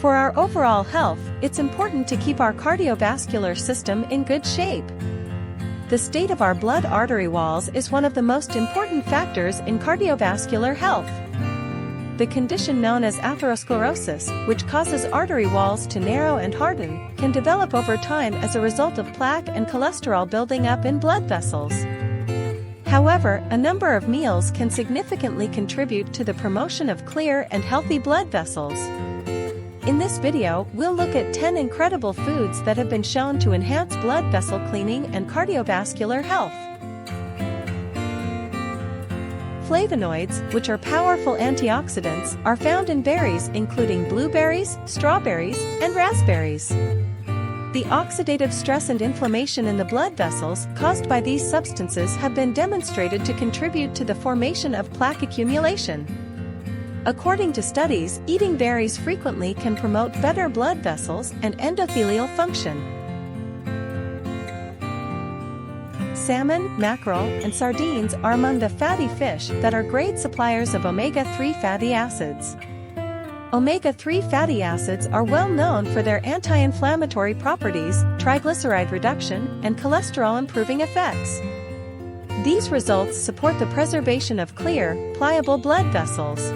For our overall health, it's important to keep our cardiovascular system in good shape. The state of our blood artery walls is one of the most important factors in cardiovascular health. The condition known as atherosclerosis, which causes artery walls to narrow and harden, can develop over time as a result of plaque and cholesterol building up in blood vessels. However, a number of meals can significantly contribute to the promotion of clear and healthy blood vessels. In this video, we'll look at 10 incredible foods that have been shown to enhance blood vessel cleaning and cardiovascular health. Flavonoids, which are powerful antioxidants, are found in berries including blueberries, strawberries, and raspberries. The oxidative stress and inflammation in the blood vessels caused by these substances have been demonstrated to contribute to the formation of plaque accumulation. According to studies, eating berries frequently can promote better blood vessels and endothelial function. Salmon, mackerel, and sardines are among the fatty fish that are great suppliers of omega-3 fatty acids. Omega-3 fatty acids are well known for their anti-inflammatory properties, triglyceride reduction, and cholesterol-improving effects. These results support the preservation of clear, pliable blood vessels.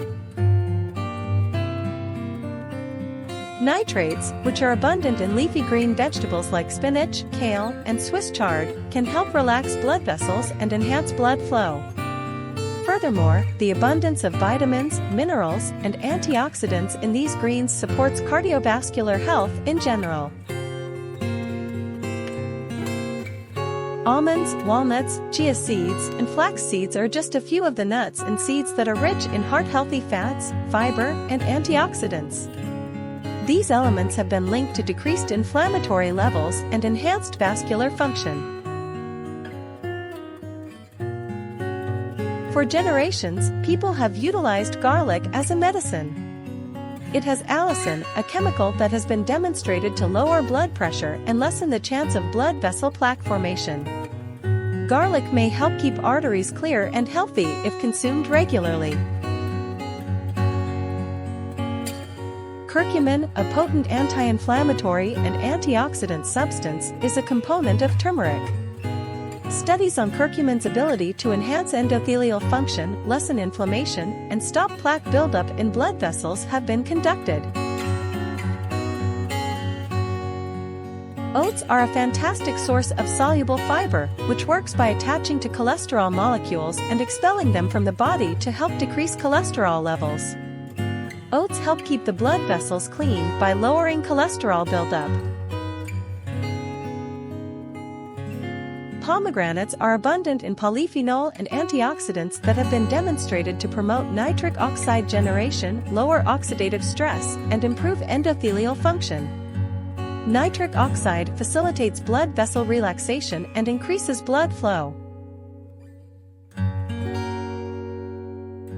Nitrates, which are abundant in leafy green vegetables like spinach, kale, and Swiss chard, can help relax blood vessels and enhance blood flow. Furthermore, the abundance of vitamins, minerals, and antioxidants in these greens supports cardiovascular health in general. Almonds, walnuts, chia seeds, and flax seeds are just a few of the nuts and seeds that are rich in heart-healthy fats, fiber, and antioxidants. These elements have been linked to decreased inflammatory levels and enhanced vascular function. For generations, people have utilized garlic as a medicine. It has allicin, a chemical that has been demonstrated to lower blood pressure and lessen the chance of blood vessel plaque formation. Garlic may help keep arteries clear and healthy if consumed regularly. Curcumin, a potent anti-inflammatory and antioxidant substance, is a component of turmeric. Studies on curcumin's ability to enhance endothelial function, lessen inflammation, and stop plaque buildup in blood vessels have been conducted. Oats are a fantastic source of soluble fiber, which works by attaching to cholesterol molecules and expelling them from the body to help decrease cholesterol levels. Oats help keep the blood vessels clean by lowering cholesterol buildup. Pomegranates are abundant in polyphenol and antioxidants that have been demonstrated to promote nitric oxide generation, lower oxidative stress, and improve endothelial function. Nitric oxide facilitates blood vessel relaxation and increases blood flow.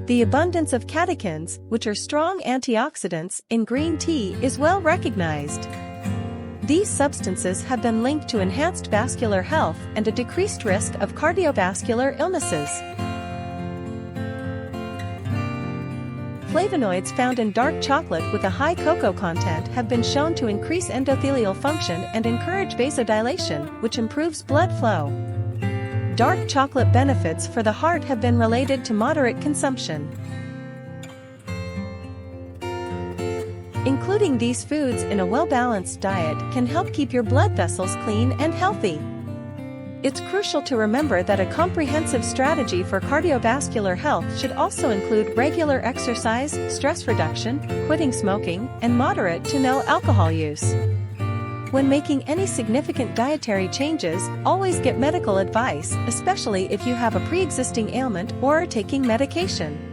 The abundance of catechins, which are strong antioxidants, in green tea is well recognized. These substances have been linked to enhanced vascular health and a decreased risk of cardiovascular illnesses. Flavonoids found in dark chocolate with a high cocoa content have been shown to increase endothelial function and encourage vasodilation, which improves blood flow. Dark chocolate benefits for the heart have been related to moderate consumption. Including these foods in a well-balanced diet can help keep your blood vessels clean and healthy. It's crucial to remember that a comprehensive strategy for cardiovascular health should also include regular exercise, stress reduction, quitting smoking, and moderate to no alcohol use. When making any significant dietary changes, always get medical advice, especially if you have a pre-existing ailment or are taking medication.